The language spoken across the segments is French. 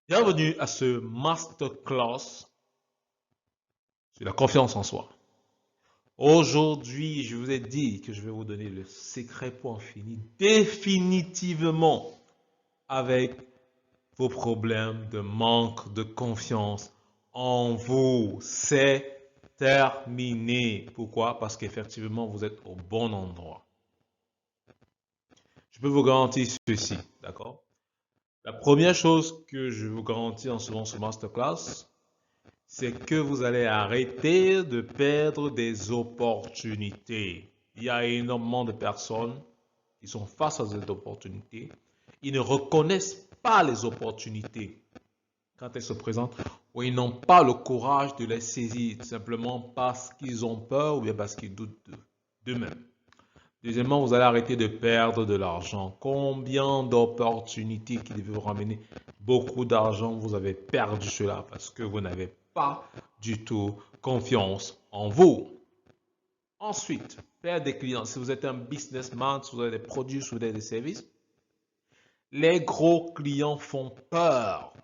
Bienvenue à ce masterclass sur la confiance en soi. Aujourd'hui, je vous ai dit que je vais vous donner le secret pour en finir définitivement avec vos problèmes de manque de confiance en vous. C'est terminé. Pourquoi? Parce qu'effectivement, vous êtes au bon endroit. Je peux vous garantir ceci, d'accord? La première chose que je vous garantis en ce masterclass, c'est que vous allez arrêter de perdre des opportunités. Il y a énormément de personnes qui sont face à ces opportunités. Ils ne reconnaissent pas les opportunités quand elles se présentent ou ils n'ont pas le courage de les saisir simplement parce qu'ils ont peur ou bien parce qu'ils doutent d'eux-mêmes. Deuxièmement, vous allez arrêter de perdre de l'argent. Combien d'opportunités qui devaient vous ramener beaucoup d'argent, vous avez perdu cela parce que vous n'avez pas du tout confiance en vous. Ensuite, perdre des clients. Si vous êtes un businessman, si vous avez des produits, si vous avez des services, les gros clients font peur.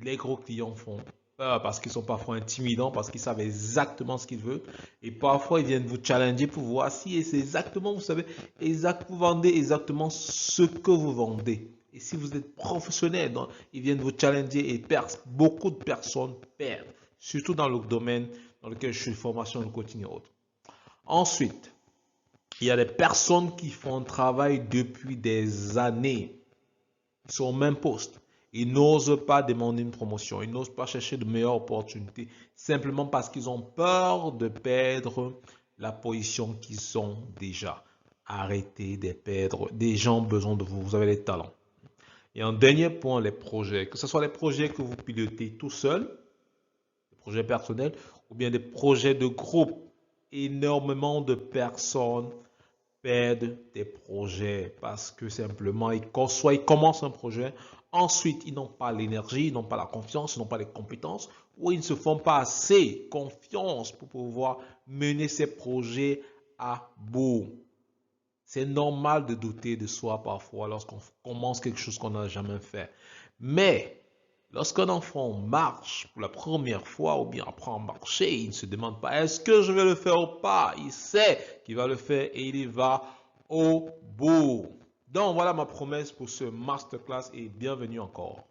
Les gros clients font peur parce qu'ils sont parfois intimidants, parce qu'ils savent exactement ce qu'ils veulent. Et parfois, ils viennent vous challenger pour voir si c'est exactement, vous savez, vous vendez exactement ce que vous vendez. Et si vous êtes professionnel, donc, ils viennent vous challenger et beaucoup de personnes perdent. Surtout dans le domaine dans lequel je suis, formation de coaching et autres. Ensuite, il y a des personnes qui font un travail depuis des années sur le même poste. Ils n'osent pas demander une promotion, ils n'osent pas chercher de meilleures opportunités, simplement parce qu'ils ont peur de perdre la position qu'ils ont déjà. Arrêtez de perdre. Des gens ont besoin de vous, vous avez les talents. Et un dernier point, les projets. Que ce soit les projets que vous pilotez tout seul, des projets personnels, ou bien des projets de groupe. Énormément de personnes perdent des projets parce que simplement, soit ils commencent un projet, ensuite ils n'ont pas l'énergie, ils n'ont pas la confiance, ils n'ont pas les compétences, ou ils ne se font pas assez confiance pour pouvoir mener ces projets à bout. C'est normal de douter de soi parfois lorsqu'on commence quelque chose qu'on n'a jamais fait. Mais lorsqu'un enfant marche pour la première fois ou bien apprend à marcher, il ne se demande pas est-ce que je vais le faire ou pas. Il sait qu'il va le faire et il y va au bout. Donc voilà ma promesse pour ce masterclass et bienvenue encore.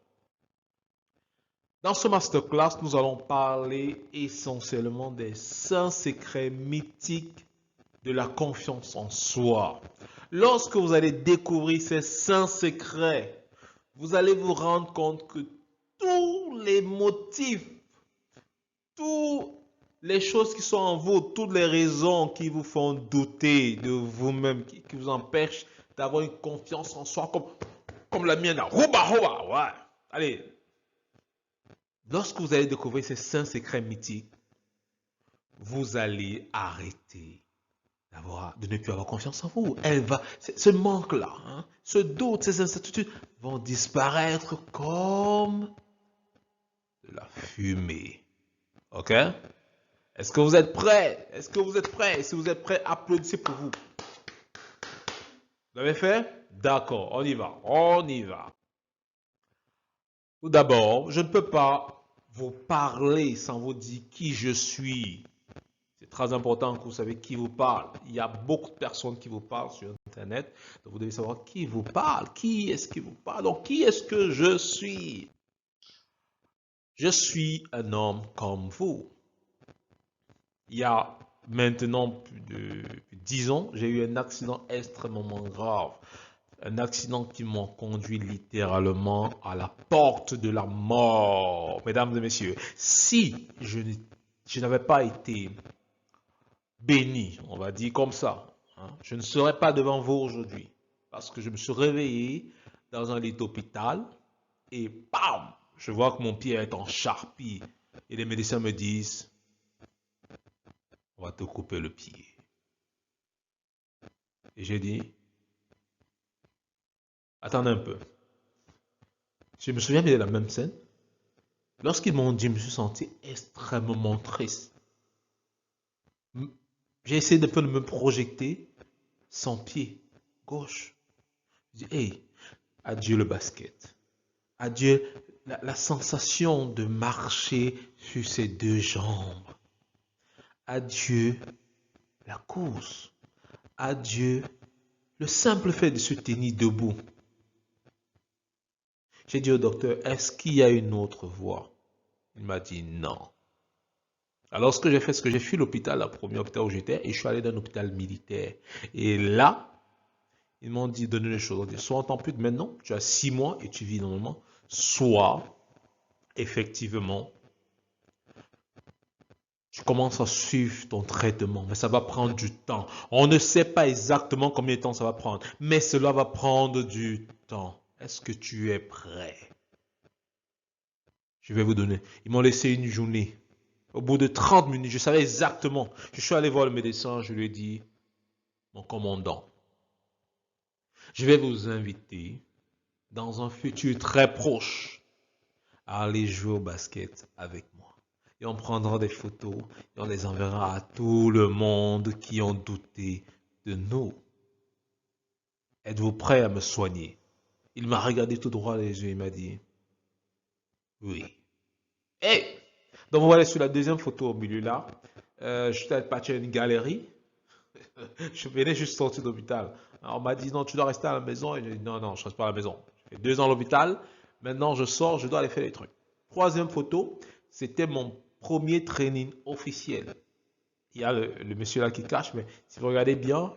Dans ce masterclass, nous allons parler essentiellement des 5 secrets mythiques de la confiance en soi. Lorsque vous allez découvrir ces 5 secrets, vous allez vous rendre compte que tous les motifs, toutes les choses qui sont en vous, toutes les raisons qui vous font douter de vous-même, qui vous empêchent d'avoir une confiance en soi comme la mienne. Ouais. Allez, lorsque vous allez découvrir ces 5 secrets mythiques, vous allez arrêter de ne plus avoir confiance en vous. Ce manque-là, hein, ce doute, ces incertitudes vont disparaître comme de la fumée. Ok? Est-ce que vous êtes prêts? Est-ce que vous êtes prêts? Si vous êtes prêts, applaudissez pour vous. Vous l'avez fait? D'accord, on y va. On y va. Tout d'abord, je ne peux pas vous parler sans vous dire qui je suis. C'est très important que vous savez qui vous parle. Il y a beaucoup de personnes qui vous parlent sur Internet. Donc vous devez savoir qui vous parle. Qui est-ce qui vous parle? Donc qui est-ce que je suis? Je suis un homme comme vous. Il y a maintenant plus de 10 ans, j'ai eu un accident extrêmement grave. Un accident qui m'a conduit littéralement à la porte de la mort. Mesdames et messieurs, si je n'avais pas été béni, on va dire comme ça, hein, je ne serais pas devant vous aujourd'hui. Parce que je me suis réveillé dans un lit d'hôpital et bam, je vois que mon pied est en charpie. Et les médecins me disent, on va te couper le pied. Et j'ai dit, attendez un peu. Je me souviens bien de la même scène. Lorsqu'ils m'ont dit, je me suis senti extrêmement triste. J'ai essayé de me projeter sans pied gauche. Je dis, hey, adieu le basket. Adieu la sensation de marcher sur ses deux jambes. Adieu la course. Adieu le simple fait de se tenir debout. J'ai dit au docteur, est-ce qu'il y a une autre voie? Il m'a dit non. Alors ce que j'ai fait, c'est que j'ai fui l'hôpital, la première hôpital où j'étais, et je suis allé dans un hôpital militaire. Et là, ils m'ont dit, donnez les choses. Soit on t'ampute maintenant, tu as 6 mois et tu vis normalement, soit, effectivement, tu commences à suivre ton traitement, mais ça va prendre du temps. On ne sait pas exactement combien de temps ça va prendre, mais cela va prendre du temps. Est-ce que tu es prêt? Je vais vous donner. Ils m'ont laissé une journée. Au bout de 30 minutes, je savais exactement. Je suis allé voir le médecin, je lui ai dit, mon commandant, je vais vous inviter dans un futur très proche à aller jouer au basket avec moi. Et on prendra des photos et on les enverra à tout le monde qui ont douté de nous. Êtes-vous prêt à me soigner? Il m'a regardé tout droit les yeux et m'a dit, oui. Hey! Donc vous voyez sur la deuxième photo au milieu là, je suis parti à une galerie. Je venais juste sortir d'hôpital. On m'a dit non, tu dois rester à la maison. Et j'ai dit non, non, je ne reste pas à la maison. J'ai fait 2 ans à l'hôpital. Maintenant, je sors, je dois aller faire des trucs. Troisième photo, c'était mon premier training officiel. Il y a le monsieur là qui cache, mais si vous regardez bien,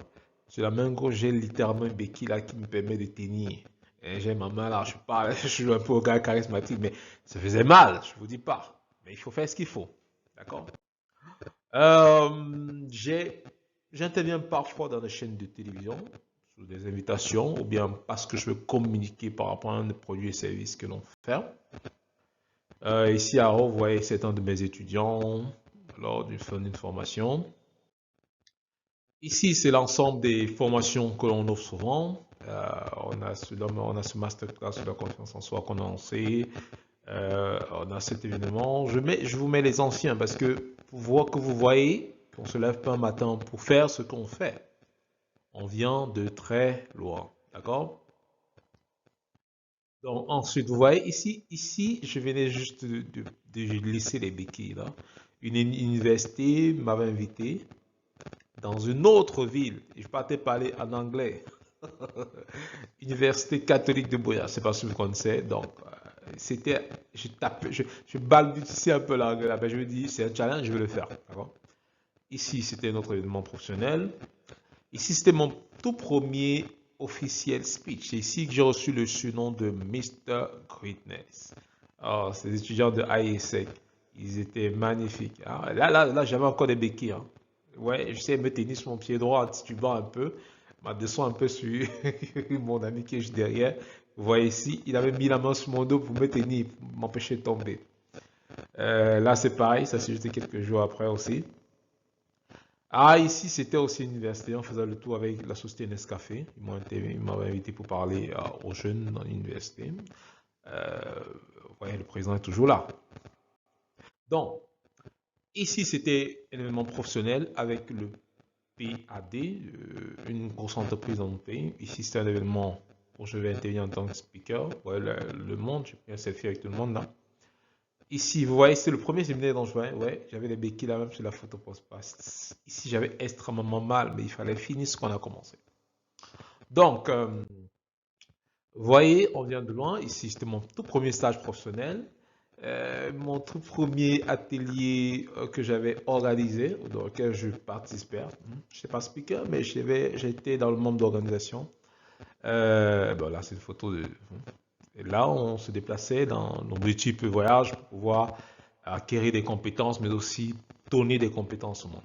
sur la main gauche, j'ai littéralement une béquille là qui me permet de tenir. J'ai ma main là, je suis un peu au gars charismatique, mais ça faisait mal, je vous dis pas. Mais il faut faire ce qu'il faut. D'accord? J'interviens parfois dans des chaînes de télévision, sous des invitations, ou bien parce que je veux communiquer par rapport à un des produits et services que l'on fait. Ici à Haut, vous voyez, c'est un de mes étudiants lors d'une formation. Ici, c'est l'ensemble des formations que l'on offre souvent. On a ce masterclass sur la confiance en soi qu'on a lancé. On a cet événement. Je vous mets les anciens parce que vous voyez qu'on se lève pas un matin pour faire ce qu'on fait. On vient de très loin. D'accord? Donc, ensuite, vous voyez ici, je venais juste de laisser les béquilles là. Une université m'avait invité dans une autre ville. Je partais parler en anglais. Université catholique de Boya, je ne sais pas si vous connaissez. Donc, c'était, je balbutiais un peu l'anglais là, je me dis, c'est un challenge, je vais le faire. Ici, c'était notre événement professionnel. Ici, c'était mon tout premier officiel speech. C'est ici que j'ai reçu le surnom de Mr. Greatness. Alors, ces étudiants de IESEC, ils étaient magnifiques. Là, j'avais encore des béquilles. Hein. Ouais, je sais me tenir sur mon pied droit, titubant un peu. Ma descend un peu sur mon ami qui est juste derrière. Vous voyez ici, il avait mis la main sur mon dos pour me tenir, pour m'empêcher de tomber. Là, c'est pareil, ça s'est jeté quelques jours après aussi. Ah, ici, c'était aussi une université. On faisait le tour avec la société Nescafé. Ils m'avaient invité pour parler aux jeunes dans l'université. Vous voyez, le président est toujours là. Donc, ici, c'était un événement professionnel avec le PAD, une grosse entreprise dans notre pays. Ici, c'était un événement où je vais intervenir en tant que speaker. Ouais, le monde, j'ai pris un selfie avec tout le monde là. Ici, vous voyez, c'est le premier séminaire dont je voyais. Ouais, j'avais les béquilles là même sur la photo post-pass. Ici, j'avais extrêmement mal, mais il fallait finir ce qu'on a commencé. Donc, vous voyez, on vient de loin. Ici, c'était mon tout premier stage professionnel. Mon tout premier atelier que j'avais organisé, dans lequel je participais. Je ne suis pas speaker, mais j'étais dans le membre d'organisation. Là, c'est une photo de. Et là, on se déplaçait dans nos multiples voyages pour pouvoir acquérir des compétences, mais aussi donner des compétences au monde.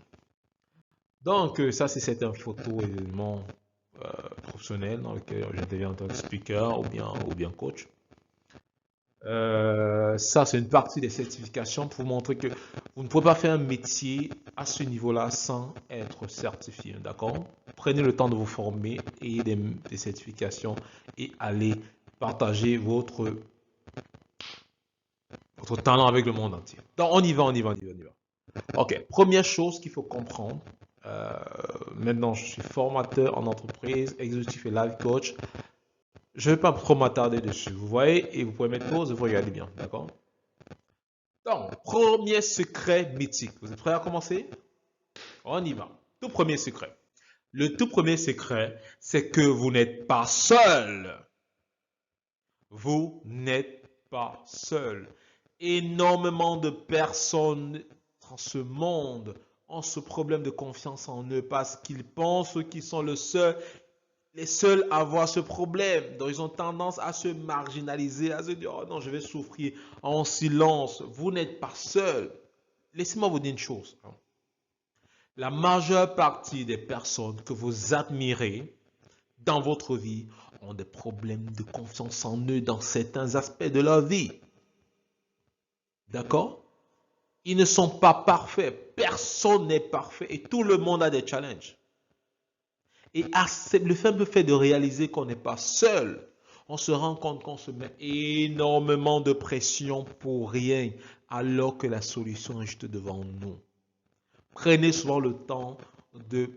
Donc, ça, c'est certaines photos événements professionnels dans lesquels j'interviens en tant que speaker ou bien coach. Ça, c'est une partie des certifications pour vous montrer que vous ne pouvez pas faire un métier à ce niveau-là sans être certifié. D'accord? Prenez le temps de vous former, ayez des certifications et allez partager votre talent avec le monde entier. Donc, on y va. Ok, première chose qu'il faut comprendre. Maintenant, je suis formateur en entreprise, exécutif et life coach. je ne vais pas trop m'attarder dessus. Vous voyez, et vous pouvez mettre pause et vous regardez bien, d'accord? Donc, premier secret mythique. Vous êtes prêts à commencer? On y va. Tout premier secret. Le tout premier secret, c'est que vous n'êtes pas seul. Vous n'êtes pas seul. Énormément de personnes dans ce monde ont ce problème de confiance en eux parce qu'ils pensent qu'ils sont les seuls à avoir ce problème. Donc, ils ont tendance à se marginaliser, à se dire, oh non, je vais souffrir en silence. Vous n'êtes pas seul. Laissez-moi vous dire une chose. La majeure partie des personnes que vous admirez dans votre vie ont des problèmes de confiance en eux dans certains aspects de leur vie. D'accord? Ils ne sont pas parfaits. Personne n'est parfait et tout le monde a des challenges. Et le simple fait de réaliser qu'on n'est pas seul, on se rend compte qu'on se met énormément de pression pour rien, alors que la solution est juste devant nous. Prenez souvent le temps de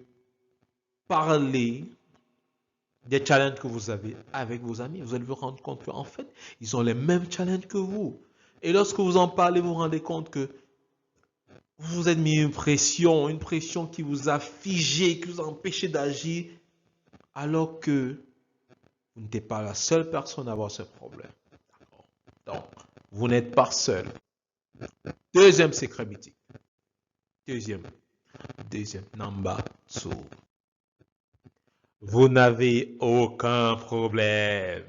parler des challenges que vous avez avec vos amis. Vous allez vous rendre compte qu'en fait, ils ont les mêmes challenges que vous. Et lorsque vous en parlez, vous vous rendez compte que vous vous êtes mis une pression qui vous a figé, qui vous a empêché d'agir, alors que vous n'êtes pas la seule personne à avoir ce problème. Donc, vous n'êtes pas seul. Deuxième secret mythique. Deuxième, number two. Vous n'avez aucun problème.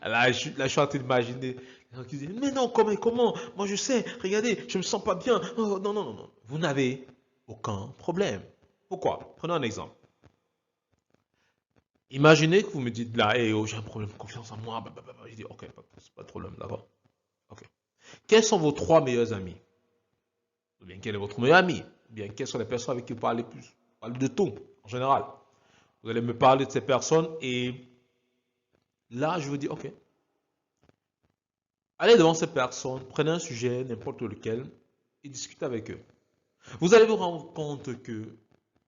Là, je suis en train d'imaginer les gens qui disent, mais non, comment? Moi, je sais, regardez, je me sens pas bien. Oh, non, non, non, non. Vous n'avez aucun problème. Pourquoi? Prenons un exemple. Imaginez que vous me dites là, hey, oh, j'ai un problème de confiance en moi. Je dis, ok, pas de problème, d'accord. Ok. Quels sont vos trois meilleurs amis? Ou bien quel est votre meilleur ami? Ou bien quelles sont les personnes avec qui vous parlez plus? Vous parlez de tout, en général. Vous allez me parler de ces personnes et là, je vous dis, ok. Allez devant ces personnes, prenez un sujet, n'importe lequel, et discutez avec eux. Vous allez vous rendre compte que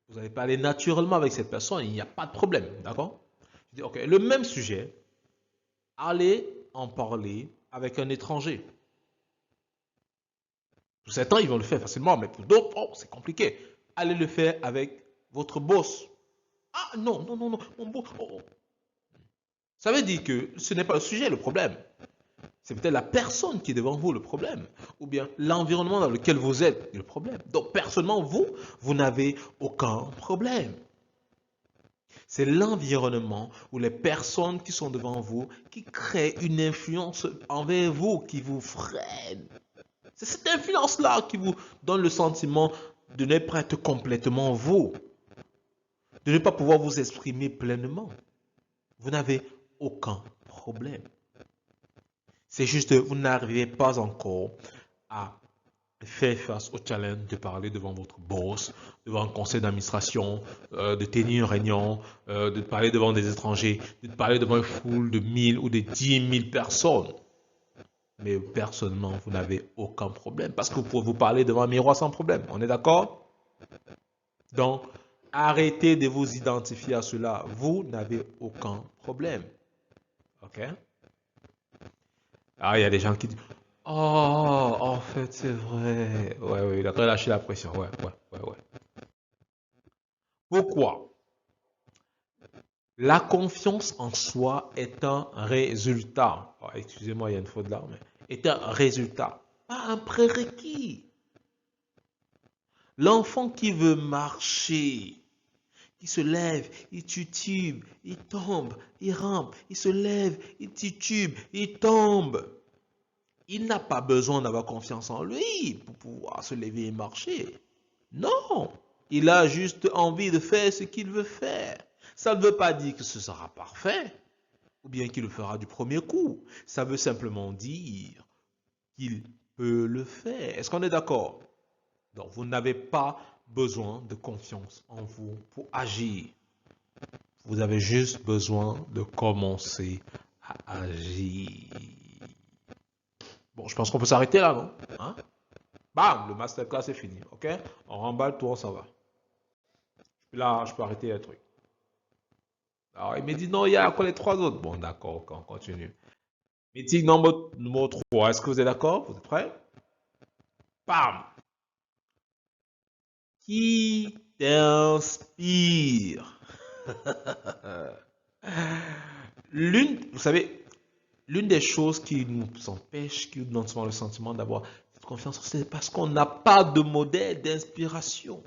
vous allez parler naturellement avec cette personne, il n'y a pas de problème, d'accord? Je dis, ok, le même sujet, allez en parler avec un étranger. Pour certains, ils vont le faire facilement, mais pour d'autres, oh, c'est compliqué. Allez le faire avec votre boss. Ah non, non, non, non, mon boss. Oh, oh. Ça veut dire que ce n'est pas le sujet le problème. C'est peut-être la personne qui est devant vous le problème, ou bien l'environnement dans lequel vous êtes le problème. Donc, personnellement, vous n'avez aucun problème. C'est l'environnement ou les personnes qui sont devant vous qui créent une influence envers vous, qui vous freine. C'est cette influence-là qui vous donne le sentiment de ne pas être complètement vous, de ne pas pouvoir vous exprimer pleinement. Vous n'avez aucun problème. C'est juste que vous n'arrivez pas encore à faire face au challenge de parler devant votre boss, devant un conseil d'administration, de tenir une réunion, de parler devant des étrangers, de parler devant une foule de 1000 ou de 10 000 personnes. Mais personnellement, vous n'avez aucun problème parce que vous pouvez vous parler devant un miroir sans problème. On est d'accord? Donc, arrêtez de vous identifier à cela. Vous n'avez aucun problème. OK? Ah, il y a des gens qui disent, oh, en fait, c'est vrai. Ouais, ouais, il a relâché la pression. Ouais, ouais, ouais, ouais. Pourquoi? La confiance en soi est un résultat. Oh, excusez-moi, il y a une faute là, mais est un résultat, pas un prérequis. L'enfant qui veut marcher, qui se lève, il titube, il tombe, il rampe, il se lève, il titube, il tombe. Il n'a pas besoin d'avoir confiance en lui pour pouvoir se lever et marcher. Non, il a juste envie de faire ce qu'il veut faire. Ça ne veut pas dire que ce sera parfait ou bien qu'il le fera du premier coup. Ça veut simplement dire qu'il peut le faire. Est-ce qu'on est d'accord? Donc, vous n'avez pas besoin de confiance en vous pour agir. Vous avez juste besoin de commencer à agir. Bon, je pense qu'on peut s'arrêter là, non? Hein? Bam, le masterclass est fini, ok? On remballe tout, on s'en va. Là, je peux arrêter le truc. Alors, il me dit, non, il y a encore les trois autres. Bon, d'accord, on continue. Meeting numéro 3. Est-ce que vous êtes d'accord? Vous êtes prêts? Bam! Qui t'inspire? Vous savez, l'une des choses qui nous empêche, qui nous donne souvent le sentiment d'avoir cette confiance, c'est parce qu'on n'a pas de modèle d'inspiration.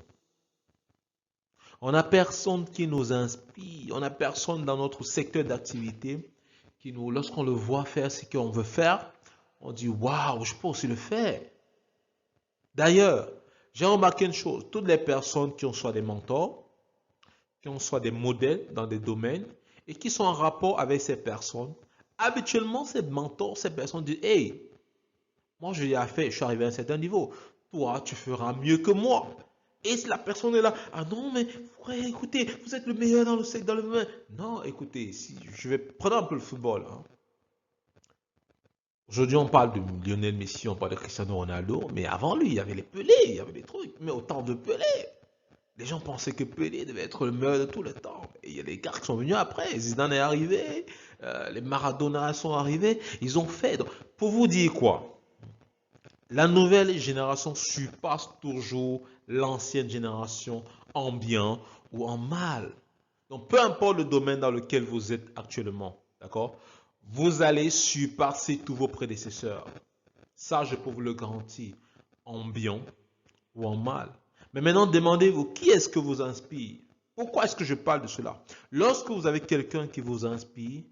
On n'a personne qui nous inspire. On n'a personne dans notre secteur d'activité qui nous, lorsqu'on le voit faire ce qu'on veut faire, on dit waouh, je peux aussi le faire. D'ailleurs, j'ai remarqué une chose, toutes les personnes qui ont soit des mentors, qui ont soit des modèles dans des domaines et qui sont en rapport avec ces personnes, habituellement, ces mentors, ces personnes disent hey, moi je l'ai fait, je suis arrivé à un certain niveau. Toi, tu feras mieux que moi. Et si la personne est là, ah non, mais ouais, écoutez, vous êtes le meilleur dans le secteur, dans le domaine. Non, écoutez, si je vais prendre un peu le football. Hein. Aujourd'hui, on parle de Lionel Messi, on parle de Cristiano Ronaldo, mais avant lui, il y avait les Pelé, il y avait des trucs. Mais au temps de Pelé, les gens pensaient que Pelé devait être le meilleur de tout le temps. Et il y a des gars qui sont venus après. Zidane est arrivé, les Maradona sont arrivés, ils ont fait. Donc, pour vous dire quoi? La nouvelle génération surpasse toujours l'ancienne génération en bien ou en mal. Donc, peu importe le domaine dans lequel vous êtes actuellement, d'accord, vous allez surpasser tous vos prédécesseurs. Ça, je peux vous le garantir, en bien ou en mal. Mais maintenant, demandez-vous, qui est-ce que vous inspire? Pourquoi est-ce que je parle de cela? Lorsque vous avez quelqu'un qui vous inspire,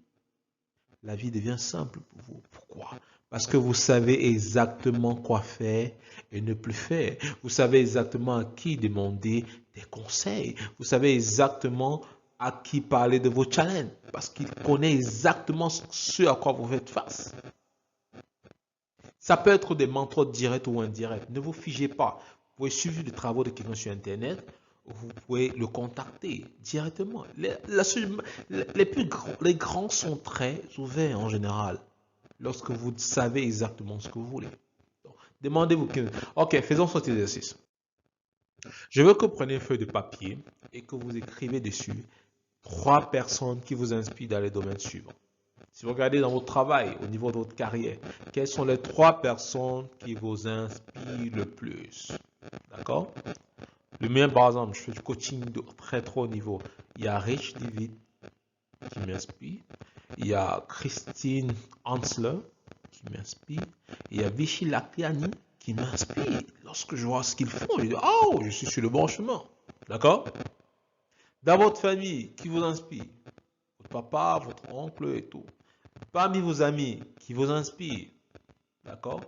la vie devient simple pour vous. Pourquoi? Parce que vous savez exactement quoi faire et ne plus faire. Vous savez exactement à qui demander des conseils. Vous savez exactement à qui parler de vos challenges. Parce qu'il connaît exactement ce à quoi vous faites face. Ça peut être des mentors directs ou indirects. Ne vous figez pas. Vous pouvez suivre les travaux de quelqu'un sur Internet. Vous pouvez le contacter directement. Les grands sont très ouverts en général. Lorsque vous savez exactement ce que vous voulez. Demandez-vous. Ok, faisons cet exercice. Je veux que vous preniez une feuille de papier et que vous écrivez dessus 3 personnes qui vous inspirent dans les domaines suivants. Si vous regardez dans votre travail, au niveau de votre carrière, quelles sont les 3 personnes qui vous inspirent le plus? D'accord? Le mien, par exemple, je fais du coaching de très très haut niveau. Il y a Rich David qui m'inspire. Il y a Christine Hansler qui m'inspire. Il y a Vichy Lakiani qui m'inspire. Lorsque je vois ce qu'ils font, je dis, oh, je suis sur le bon chemin. D'accord? Dans votre famille, qui vous inspire? Votre papa, votre oncle et tout. Parmi vos amis, qui vous inspirent. D'accord?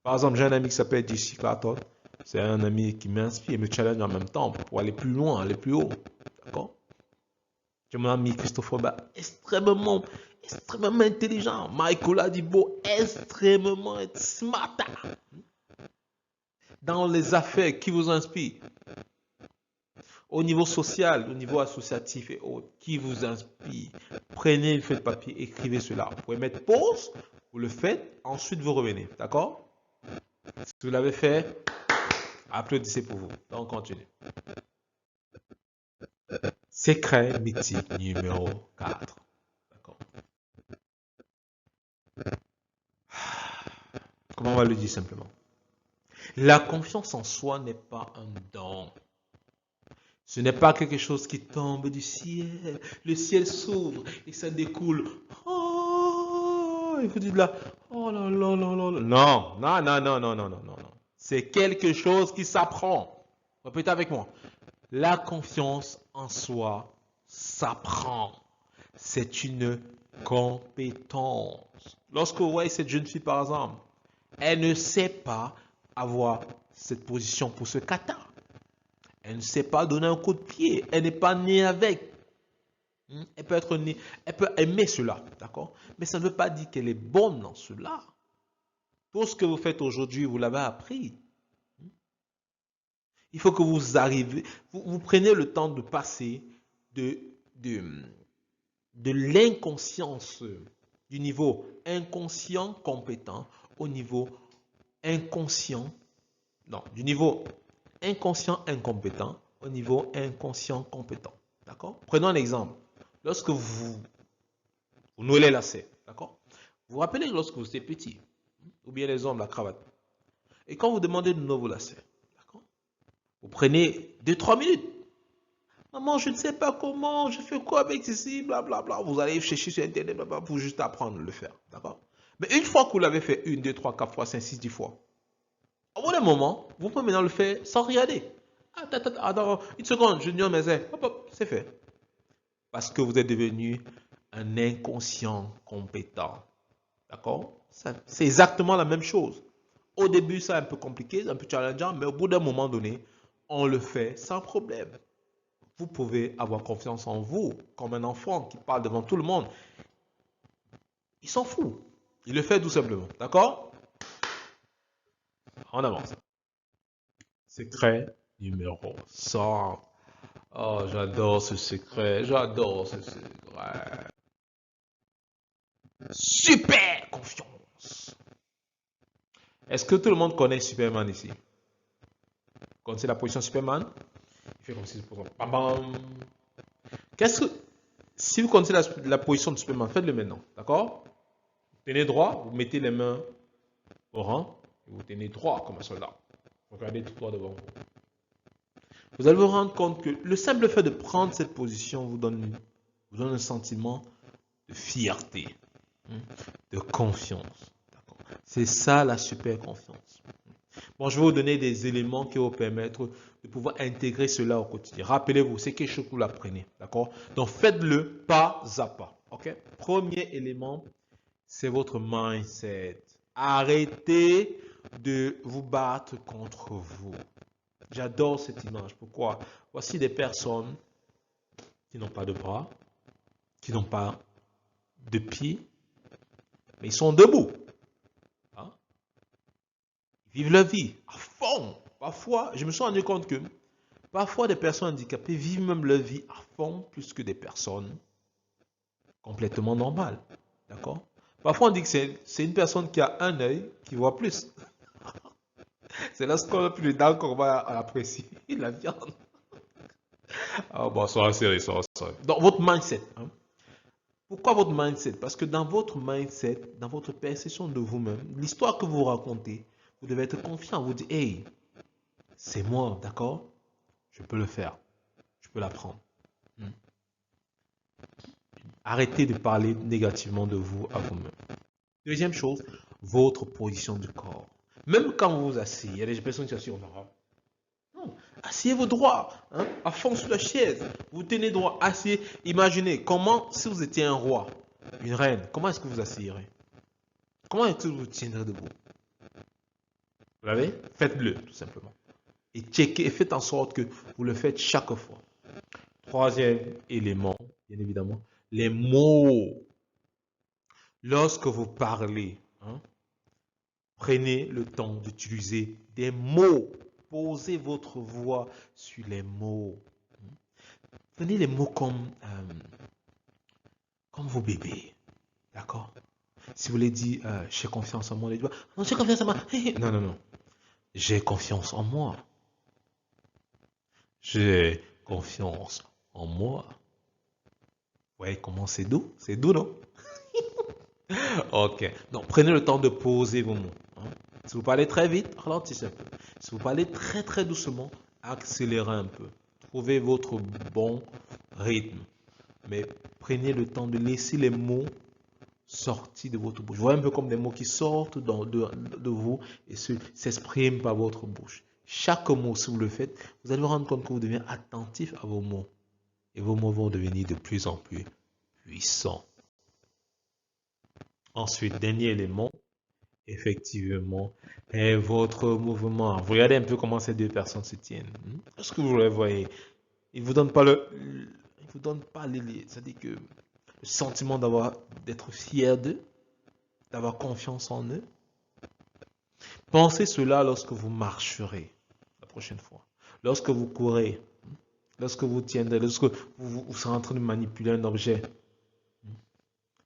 Par exemple, j'ai un ami qui s'appelle Jesse Clayton. C'est un ami qui m'inspire et me challenge en même temps pour aller plus loin, aller plus haut. D'accord? J'ai mon ami Christopher Ba, extrêmement intelligent. Michael Adibo, extrêmement smart. Dans les affaires, qui vous inspire? Au niveau social, au niveau associatif et autres, qui vous inspire? Prenez une feuille de papier, écrivez cela. Vous pouvez mettre pause, vous le faites, ensuite vous revenez. D'accord? Si vous l'avez fait, applaudissez pour vous. Donc, on continue. Secret mythique numéro 4. D'accord. Comment on va le dire simplement? La confiance en soi n'est pas un don. Ce n'est pas quelque chose qui tombe du ciel. Le ciel s'ouvre et ça découle. Oh, et vous dites là, oh là là là là là. Non, non, non, non, non, non, non, non. C'est quelque chose qui s'apprend. Répétez avec moi. La confiance en soi s'apprend. C'est une compétence. Lorsque vous voyez cette jeune fille, par exemple, elle ne sait pas avoir cette position pour ce kata. Elle ne sait pas donner un coup de pied. Elle n'est pas née avec. Elle peut être née, elle peut aimer cela, d'accord? Mais ça ne veut pas dire qu'elle est bonne dans cela. Tout ce que vous faites aujourd'hui, vous l'avez appris. Il faut que vous arrivez, vous prenez le temps de passer de, de, de l'inconscience, du niveau inconscient compétent au niveau inconscient, non, du niveau inconscient incompétent au niveau inconscient compétent. D'accord? Prenons un exemple. Lorsque vous nouez les lacets, d'accord? Vous vous rappelez lorsque vous étiez petit, ou bien les hommes, la cravate. Et quand vous demandez de nouveaux lacets, d'accord? Vous prenez 2-3 minutes. Maman, je ne sais pas comment, je fais quoi avec ceci, blablabla. Vous allez chercher sur Internet, blablabla, pour juste apprendre à le faire, d'accord? Mais une fois que vous l'avez fait 1, 2, 3, 4 fois, 5, 6, 10 fois, au bout d'un moment, vous pouvez maintenant le faire sans regarder. Attends, une seconde, je dis mais c'est, hop, hop, c'est fait. Parce que vous êtes devenu un inconscient compétent. D'accord? C'est exactement la même chose. Au début, c'est un peu compliqué, un peu challengeant, mais au bout d'un moment donné, on le fait sans problème. Vous pouvez avoir confiance en vous, comme un enfant qui parle devant tout le monde. Il s'en fout. Il le fait tout simplement. D'accord? On avance. Secret numéro 100. Oh, j'adore ce secret. J'adore ce secret. Super confiance. Est-ce que tout le monde connaît Superman ici? Vous connaissez la position Superman? Il fait comme si bam, bam. Qu'est-ce que... Si vous connaissez la position de Superman, faites-le maintenant. D'accord? Tenez droit, vous mettez les mains au rang et vous tenez droit comme un soldat. Regardez tout droit devant vous. Vous allez vous rendre compte que le simple fait de prendre cette position vous donne un sentiment de fierté, de confiance. C'est ça la super confiance. Bon, je vais vous donner des éléments qui vont vous permettre de pouvoir intégrer cela au quotidien. Rappelez-vous, c'est quelque chose que vous l'apprenez, d'accord? Donc, faites-le pas à pas, ok? Premier élément, c'est votre mindset. Arrêtez de vous battre contre vous. J'adore cette image. Pourquoi? Voici des personnes qui n'ont pas de bras, qui n'ont pas de pieds, mais ils sont debout. Hein? Ils vivent leur vie à fond. Parfois, je me suis rendu compte que parfois des personnes handicapées vivent même leur vie à fond plus que des personnes complètement normales. D'accord? Parfois, on dit que c'est une personne qui a un œil qui voit plus. C'est lorsqu'on n'a plus de dents qu'on va apprécier la viande. Ah bon, ça c'est ça. Donc, votre mindset. Hein? Pourquoi votre mindset? Parce que dans votre mindset, dans votre perception de vous-même, l'histoire que vous racontez, vous devez être confiant. Vous dites, hey, c'est moi, d'accord? Je peux le faire. Je peux l'apprendre. Arrêtez de parler négativement de vous à vous-même. Deuxième chose, votre position du corps. Même quand vous vous asseyez, il y a des personnes qui s'assoient, non, asseyez-vous droit, hein, à fond sur la chaise. Vous tenez droit, asseyez. Imaginez comment, si vous étiez un roi, une reine, comment est-ce que vous asseyerez? Comment est-ce que vous tiendrez debout? Vous l'avez? Faites-le, tout simplement. Et checkez, et faites en sorte que vous le faites chaque fois. Troisième élément, bien évidemment, les mots. Lorsque vous parlez, hein, prenez le temps d'utiliser des mots. Posez votre voix sur les mots. Prenez les mots comme vos bébés. D'accord? Si vous voulez dire j'ai confiance en moi, les doigts. Non, j'ai confiance en moi. Non, non, non. J'ai confiance en moi. J'ai confiance en moi. Ouais, comment c'est doux? C'est doux, non? Ok. Donc, prenez le temps de poser vos mots. Hein. Si vous parlez très vite, ralentissez un peu. Si vous parlez très très doucement, accélérez un peu. Trouvez votre bon rythme. Mais prenez le temps de laisser les mots sortir de votre bouche. Vous voyez un peu comme des mots qui sortent de vous et s'expriment par votre bouche. Chaque mot, si vous le faites, vous allez vous rendre compte que vous devenez attentif à vos mots. Et vos mots vont devenir de plus en plus puissants. Ensuite, dernier élément, effectivement, est votre mouvement. Regardez un peu comment ces deux personnes se tiennent. Est-ce que vous les voyez? Ils ne vous donnent pas c'est-à-dire que le sentiment d'être fier d'eux, d'avoir confiance en eux. Pensez cela lorsque vous marcherez la prochaine fois. Lorsque vous courez, lorsque vous tiendrez, lorsque vous serez en train de manipuler un objet.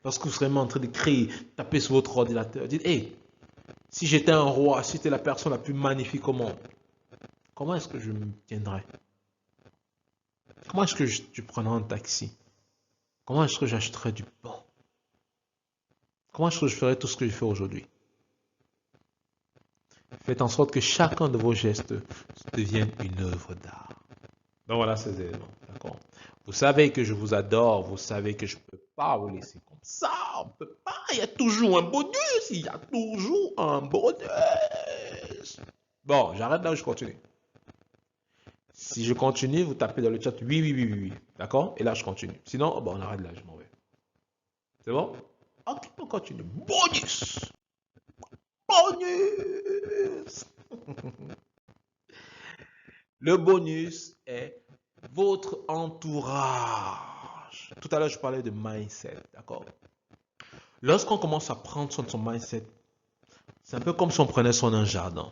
Lorsque vous serez en train de créer, taper sur votre ordinateur, dites, hey, si j'étais un roi, si j'étais la personne la plus magnifique au monde, comment est-ce que je me tiendrais? Comment est-ce que tu prendrais un taxi? Comment est-ce que j'achèterais du pain? Comment est-ce que je ferais tout ce que je fais aujourd'hui? Faites en sorte que chacun de vos gestes devienne une œuvre d'art. Donc voilà ces éléments, d'accord? Vous savez que je vous adore, vous savez que je ne peux pas vous laisser comme ça, on ne peut pas, il y a toujours un bonus, il y a toujours un bonus. Bon, j'arrête là ou je continue? Si je continue, vous tapez dans le chat oui, oui, oui, oui, oui, d'accord? Et là, je continue. Sinon, bon, on arrête là, je m'en vais. C'est bon? Ok, on continue. Bonus! Bonus! Le bonus est votre entourage. Tout à l'heure, je parlais de mindset, d'accord? Lorsqu'on commence à prendre soin de son mindset, c'est un peu comme si on prenait soin d'un jardin.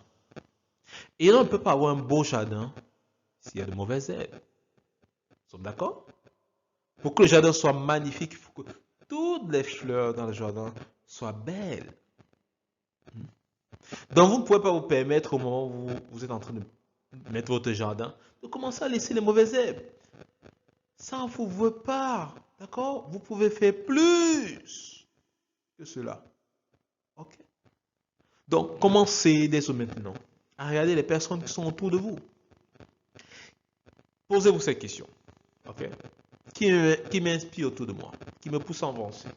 Et on ne peut pas avoir un beau jardin s'il y a de mauvaises herbes. Nous sommes d'accord? Pour que le jardin soit magnifique, il faut que toutes les fleurs dans le jardin soient belles. Donc, vous ne pouvez pas vous permettre, au moment où vous êtes en train de mettre votre jardin, de commencer à laisser les mauvaises herbes. Ça ne vous veut pas. D'accord? Vous pouvez faire plus que cela. OK? Donc, commencez dès maintenant à regarder les personnes qui sont autour de vous. Posez-vous ces questions. OK? Qui m'inspire autour de moi? Qui me pousse à avancer?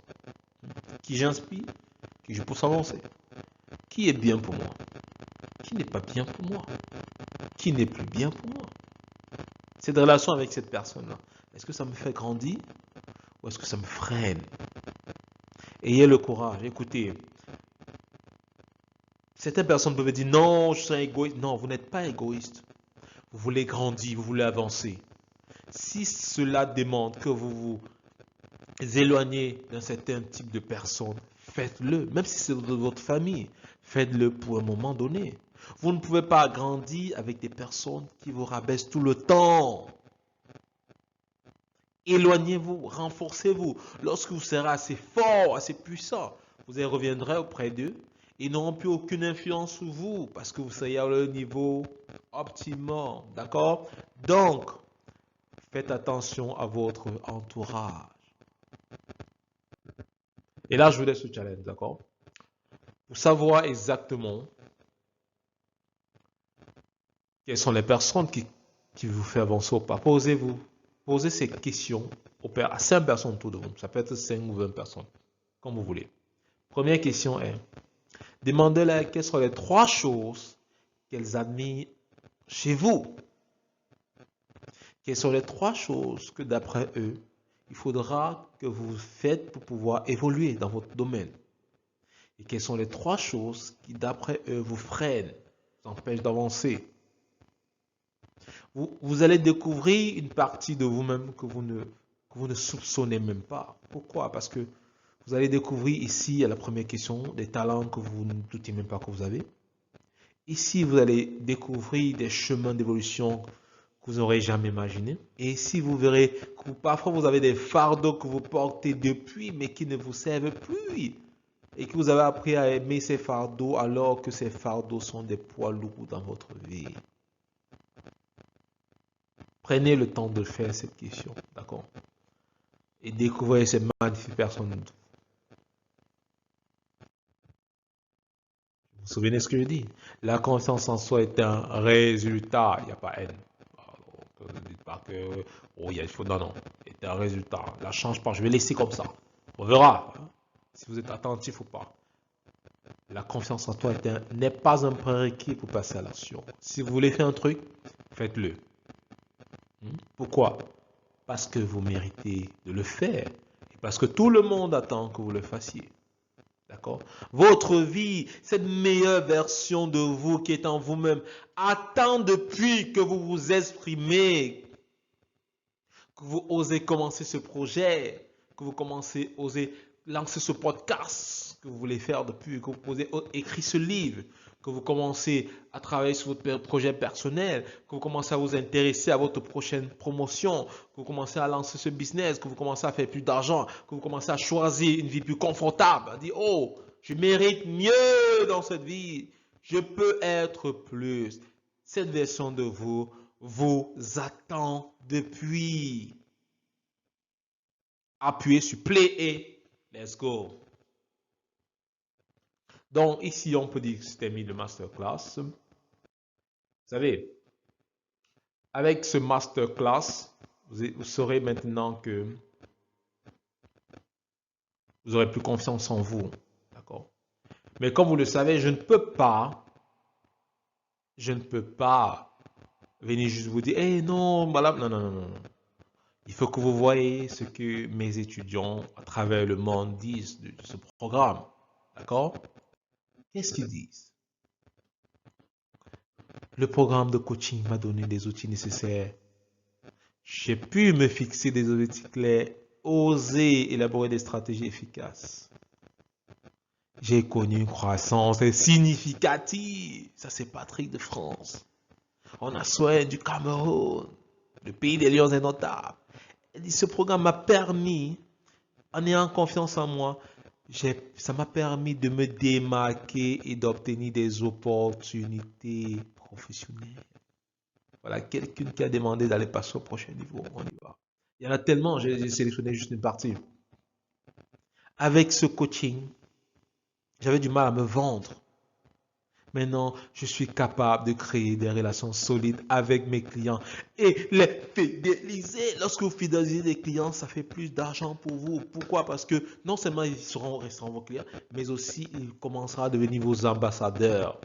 Qui j'inspire? Qui je pousse à avancer? Qui est bien pour moi? Qui n'est pas bien pour moi? Qui n'est plus bien pour moi? Cette relation avec cette personne-là, est-ce que ça me fait grandir ou est-ce que ça me freine? Ayez le courage. Écoutez, certaines personnes peuvent dire non, je suis égoïste. Non, vous n'êtes pas égoïste. Vous voulez grandir, vous voulez avancer. Si cela demande que vous vous éloignez d'un certain type de personne, faites-le. Même si c'est de votre famille, faites-le pour un moment donné. Vous ne pouvez pas grandir avec des personnes qui vous rabaissent tout le temps. Éloignez-vous, renforcez-vous. Lorsque vous serez assez fort, assez puissant, vous y reviendrez auprès d'eux. Ils n'auront plus aucune influence sur vous parce que vous serez à leur niveau optimum. D'accord? Donc, faites attention à votre entourage. Et là, je vous laisse ce challenge, d'accord? Pour savoir exactement quelles sont les personnes qui vous font avancer ou pas, posez ces questions à 5 personnes autour de vous. Ça peut être 5 ou 20 personnes, comme vous voulez. Première question est, demandez-leur quelles sont les 3 choses qu'elles admirent chez vous. Quelles sont les 3 choses que d'après eux, il faudra que vous faites pour pouvoir évoluer dans votre domaine. Et quelles sont les 3 choses qui d'après eux vous freinent, vous empêchent d'avancer. Vous allez découvrir une partie de vous-même que vous ne soupçonnez même pas. Pourquoi? Parce que vous allez découvrir ici, à la première question, des talents que vous ne doutez même pas que vous avez. Ici, vous allez découvrir des chemins d'évolution que vous n'aurez jamais imaginé. Et ici, vous verrez que parfois, vous avez des fardeaux que vous portez depuis, mais qui ne vous servent plus. Et que vous avez appris à aimer ces fardeaux alors que ces fardeaux sont des poids lourds dans votre vie. Prenez le temps de faire cette question, d'accord? Et découvrez ces magnifiques personnes. Vous vous souvenez ce que je dis? La confiance en soi est un résultat, il n'y a pas N. Ne dites pas que, oh, il faut, non, non, c'est un résultat. La change pas, je vais laisser comme ça. On verra hein, si vous êtes attentif ou pas. La confiance en toi n'est pas un prérequis pour passer à l'action. Si vous voulez faire un truc, faites-le. Pourquoi? Parce que vous méritez de le faire. Et parce que tout le monde attend que vous le fassiez. D'accord? Votre vie, cette meilleure version de vous qui est en vous-même, attend depuis que vous vous exprimez, que vous osez commencer ce projet, que vous osez lancer ce podcast que vous voulez faire depuis, que vous osez écrire ce livre, que vous commencez à travailler sur votre projet personnel, que vous commencez à vous intéresser à votre prochaine promotion, que vous commencez à lancer ce business, que vous commencez à faire plus d'argent, que vous commencez à choisir une vie plus confortable, à dire, oh, je mérite mieux dans cette vie, je peux être plus. Cette version de vous, vous attend depuis. Appuyez sur Play et let's go. Donc, ici, on peut dire que c'était mis le masterclass. Vous savez, avec ce masterclass, vous saurez maintenant que vous aurez plus confiance en vous. D'accord? Mais comme vous le savez, je ne peux pas venir juste vous dire, eh non, madame, non, non, non, non. Il faut que vous voyez ce que mes étudiants à travers le monde disent de ce programme. D'accord? Qu'est-ce qu'ils disent? Le programme de coaching m'a donné des outils nécessaires. J'ai pu me fixer des objectifs clairs, oser élaborer des stratégies efficaces. J'ai connu une croissance significative. Ça, c'est Patrick de France. On a soin du Cameroun, le pays des lions indomptables. Elle dit, ce programme m'a permis, en ayant confiance en moi, ça m'a permis de me démarquer et d'obtenir des opportunités professionnelles. Voilà, quelqu'un qui a demandé d'aller passer au prochain niveau. On y va. Il y en a tellement, j'ai sélectionné juste une partie. Avec ce coaching, j'avais du mal à me vendre. Maintenant, je suis capable de créer des relations solides avec mes clients et les fidéliser. Lorsque vous fidélisez des clients, ça fait plus d'argent pour vous. Pourquoi? Parce que non seulement ils resteront vos clients, mais aussi ils commenceront à devenir vos ambassadeurs.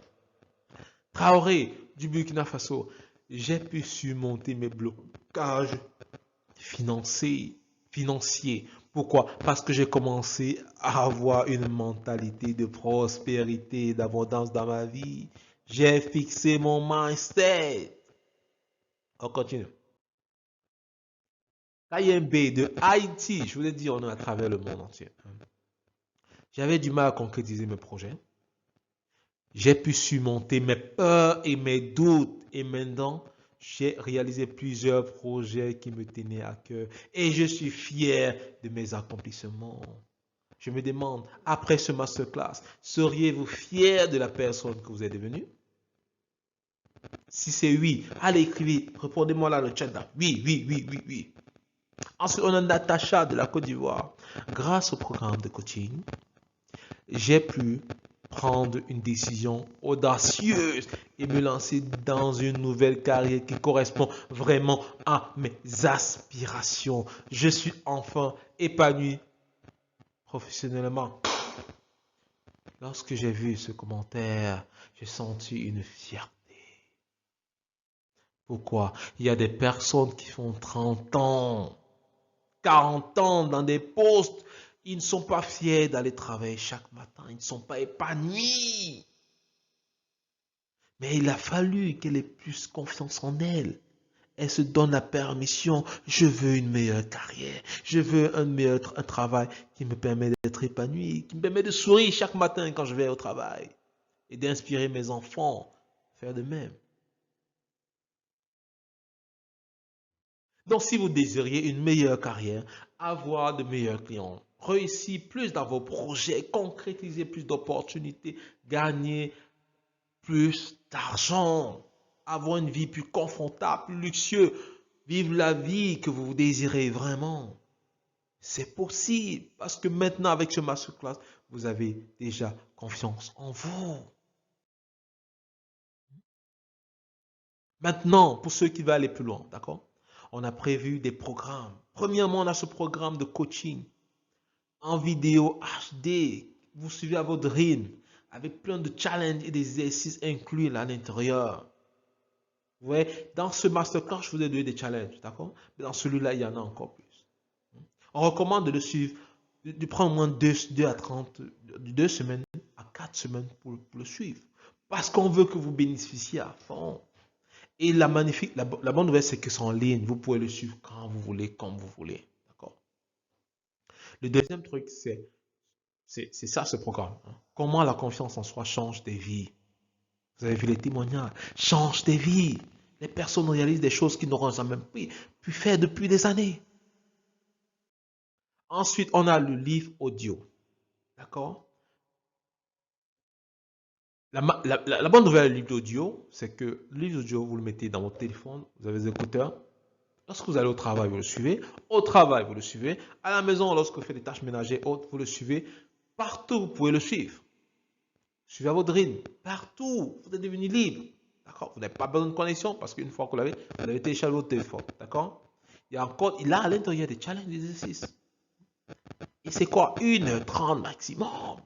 Traoré du Burkina Faso, j'ai pu surmonter mes blocages financiers. Pourquoi? Parce que j'ai commencé à avoir une mentalité de prospérité, d'abondance dans ma vie. J'ai fixé mon mindset. On continue. KMB de Haïti, je vous l'ai dit, on est à travers le monde entier. J'avais du mal à concrétiser mes projets. J'ai pu surmonter mes peurs et mes doutes. Et maintenant, j'ai réalisé plusieurs projets qui me tenaient à cœur. Et je suis fier de mes accomplissements. Je me demande, après ce masterclass, seriez-vous fier de la personne que vous êtes devenue? Si c'est oui, allez écrivez, répondez-moi là dans le chat. Oui, oui, oui, oui, oui. Ensuite, on a Natacha de la Côte d'Ivoire. Grâce au programme de coaching, j'ai pu prendre une décision audacieuse et me lancer dans une nouvelle carrière qui correspond vraiment à mes aspirations. Je suis enfin épanoui professionnellement. Lorsque j'ai vu ce commentaire, j'ai senti une fierté. Pourquoi? Il y a des personnes qui font 30 ans, 40 ans dans des postes. Ils ne sont pas fiers d'aller travailler chaque matin. Ils ne sont pas épanouis. Mais il a fallu qu'elle ait plus confiance en elle. Elle se donne la permission. Je veux une meilleure carrière. Je veux un travail qui me permet d'être épanoui, qui me permet de sourire chaque matin quand je vais au travail et d'inspirer mes enfants à faire de même. Donc, si vous désiriez une meilleure carrière, avoir de meilleurs clients, réussir plus dans vos projets, concrétiser plus d'opportunités, gagner plus d'argent, avoir une vie plus confortable, plus luxueuse, vivre la vie que vous désirez vraiment, c'est possible parce que maintenant, avec ce masterclass, vous avez déjà confiance en vous. Maintenant, pour ceux qui veulent aller plus loin, d'accord? On a prévu des programmes. Premièrement, on a ce programme de coaching en vidéo HD. Vous suivez à votre rythme avec plein de challenges et des exercices inclus à l'intérieur. Vous voyez, dans ce masterclass, je vous ai donné des challenges, d'accord? Mais dans celui-là, il y en a encore plus. On recommande de le suivre, de prendre au moins 2 à 30, 2 semaines à 4 semaines pour le suivre. Parce qu'on veut que vous bénéficiez à fond. Et la bonne nouvelle, c'est que c'est en ligne. Vous pouvez le suivre quand vous voulez, comme vous voulez. D'accord? Le deuxième truc, c'est ça ce programme. Comment la confiance en soi change des vies. Vous avez vu les témoignages. Change des vies. Les personnes réalisent des choses qu'ils n'auront jamais pu faire depuis des années. Ensuite, on a le livre audio. D'accord? La bonne nouvelle du livre audio, c'est que le livre audio, vous le mettez dans votre téléphone, vous avez des écouteurs. Lorsque vous allez au travail, vous le suivez. Au travail, vous le suivez. À la maison, lorsque vous faites des tâches ménagères autres, vous le suivez. Partout, vous pouvez le suivre. Suivez à votre rythme. Partout, vous êtes devenu libre. D'accord? Vous n'avez pas besoin de connexion parce qu'une fois que vous l'avez téléchargé votre téléphone. D'accord? Il a à l'intérieur des challenges d'exercice. Et c'est quoi? 1h30 maximum.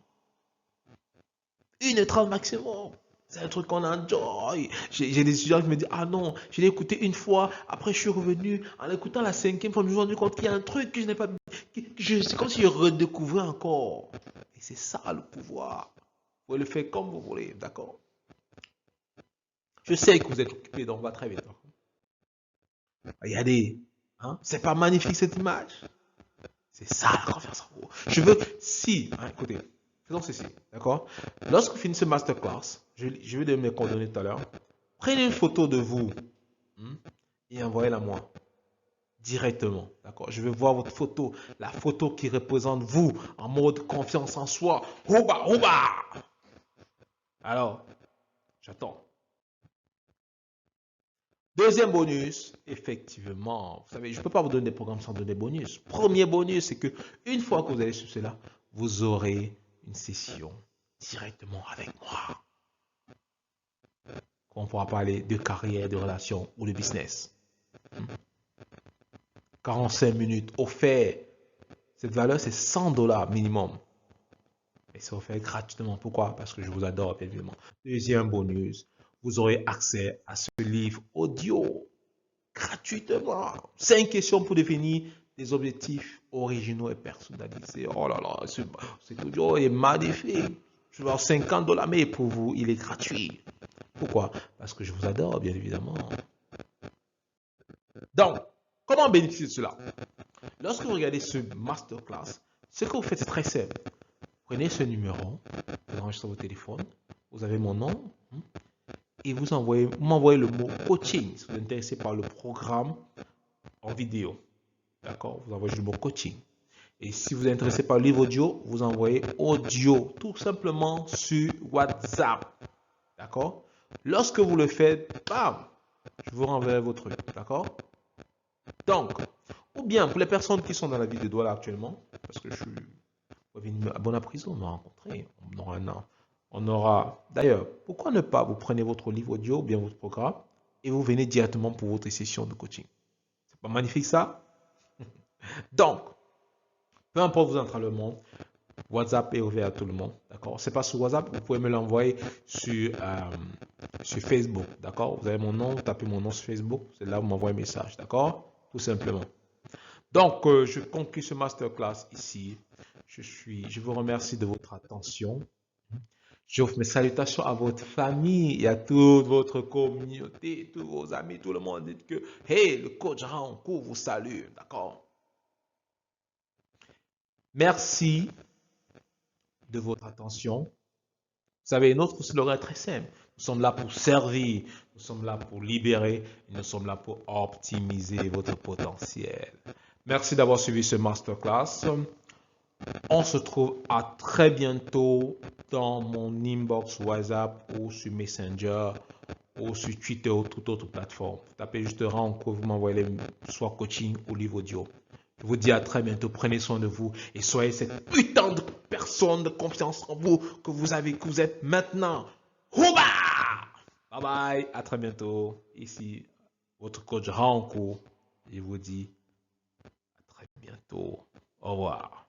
1h30 maximum. C'est un truc qu'on enjoy. J'ai des étudiants qui me disent, ah non, je l'ai écouté une fois, après je suis revenu, en écoutant la 5e fois, je me suis rendu compte qu'il y a un truc que je n'ai pas... C'est comme si je redécouvrais encore. Et c'est ça le pouvoir. Vous pouvez le faire comme vous voulez, d'accord? Je sais que vous êtes occupé, donc on va très vite. Regardez, hein? C'est pas magnifique cette image? C'est ça la confiance en vous. Je veux, si, hein, écoutez, faisons ceci, d'accord? Lorsque vous finissez ce masterclass, je vais donner mes coordonnées tout à l'heure. Prenez une photo de vous et envoyez-la moi directement, d'accord? Je veux voir votre photo, la photo qui représente vous en mode confiance en soi. Ouba, ouba! Alors, j'attends. Deuxième bonus, effectivement, vous savez, je ne peux pas vous donner des programmes sans donner des bonus. Premier bonus, c'est que une fois que vous allez sur cela, vous aurez une session directement avec moi. On pourra parler de carrière, de relations ou de business. 45 minutes offert. Cette valeur, c'est $100 minimum. Et c'est offert gratuitement. Pourquoi? Parce que je vous adore, bien évidemment. Deuxième bonus, vous aurez accès à ce livre audio gratuitement. 5 questions pour définir des objectifs originaux et personnalisés. Oh là là, cet audio est magnifique. Je vais avoir $50, mais pour vous, il est gratuit. Pourquoi? Parce que je vous adore, bien évidemment. Donc, comment bénéficier de cela? Lorsque vous regardez ce masterclass, ce que vous faites, c'est très simple. Prenez ce numéro, vous l'enregistrez sur votre téléphone, vous avez mon nom, et vous m'envoyez le mot coaching si vous êtes intéressé par le programme en vidéo. D'accord? Vous envoyez le mot coaching. Et si vous êtes intéressé par le livre audio, vous envoyez audio tout simplement sur WhatsApp. D'accord? Lorsque vous le faites, bam, je vous renverrai vos trucs. D'accord? Donc, ou bien pour les personnes qui sont dans la ville de Douala actuellement, parce que je suis à Bonne-Prison, on a rencontré, on aura, d'ailleurs, pourquoi ne pas vous prenez votre livre audio ou bien votre programme et vous venez directement pour votre session de coaching. C'est pas magnifique ça? Donc, peu importe vous entrez le monde, WhatsApp est ouvert à tout le monde, d'accord? C'est pas sur WhatsApp, vous pouvez me l'envoyer sur Facebook, d'accord? Vous avez mon nom, vous tapez mon nom sur Facebook, c'est là où vous m'envoyez un message, d'accord? Tout simplement. Donc, je conclue ce masterclass ici. Je vous remercie de votre attention. J'offre mes salutations à votre famille et à toute votre communauté, tous vos amis, tout le monde. Dites que, hey, le coach Rancourt vous salue, d'accord? Merci de votre attention. Vous savez, notre slogan est très simple. Nous sommes là pour servir, nous sommes là pour libérer, et nous sommes là pour optimiser votre potentiel. Merci d'avoir suivi ce masterclass. On se trouve à très bientôt dans mon inbox WhatsApp ou sur Messenger ou sur Twitter ou toute autre plateforme. Vous tapez juste Rancourt, vous m'envoyez soit coaching ou livre audio. Je vous dis à très bientôt, prenez soin de vous et soyez cette putain de personne de confiance en vous que vous êtes maintenant. Houba! Bye bye, à très bientôt. Ici, votre coach Rancourt. Je vous dis à très bientôt. Au revoir.